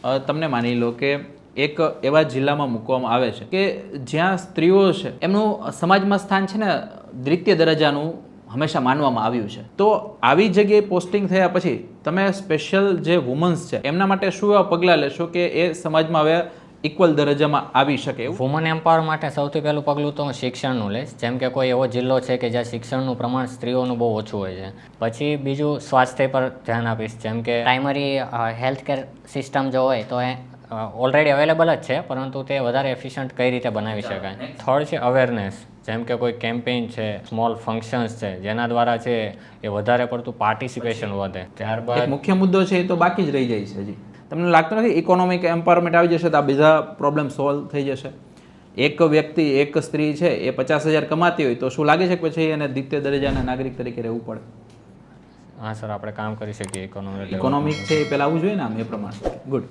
તમને માની લો કે એક એવા જિલ્લામાં મૂકવામાં આવે છે કે જ્યાં સ્ત્રીઓ છે એમનું સમાજમાં સ્થાન છે ને દ્વિતીય દરજ્જાનું હંમેશા માનવામાં આવ્યું છે. તો આવી જગ્યાએ પોસ્ટિંગ થયા પછી તમે સ્પેશિયલ જે વુમન્સ છે એમના માટે શું એવા પગલાં લેશો કે એ સમાજમાં હવે ઇક્વલ દરજ્જામાં આવી શકે? વુમન એમ્પાવર માટે સૌથી પહેલું પગલું તો હું શિક્ષણનું લઈશ. જેમ કે કોઈ એવો જિલ્લો છે કે જ્યાં શિક્ષણનું પ્રમાણ સ્ત્રીઓનું બહુ ઓછું હોય છે. પછી બીજું સ્વાસ્થ્ય પર ધ્યાન આપીશ. જેમ કે પ્રાઇમરી હેલ્થ કેર સિસ્ટમ જો હોય તો એ ઓલરેડી અવેલેબલ જ છે, પરંતુ તે વધારે એફિશિયન્ટ કઈ રીતે બનાવી શકાય. થર્ડ છે અવેરનેસ. જેમ કે કોઈ કેમ્પેઇન છે, સ્મોલ ફંક્શન્સ છે, જેના દ્વારા છે એ વધારે પડતું પાર્ટિસિપેશન વધે. ત્યારબાદ મુખ્ય મુદ્દો છે એ તો બાકી જ રહી જાય છે. હજી તમને લાગતું નથી ઇકોનોમિક એમ્પાવરમેન્ટ આવી જશે તો આ બધા પ્રોબ્લેમ સોલ્વ થઈ જશે? એક વ્યક્તિ, એક સ્ત્રી છે એ 50,000 કમાતી હોય તો શું લાગે છે કે પછી એને દ્વિતીય દરજ્જાના નાગરિક તરીકે રહેવું પડે? હા સર, આપણે કામ કરી શકીએ ઇકોનોમિક છે એ પહેલાં આવવું જોઈએ ને આમ એ પ્રમાણે. ગુડ.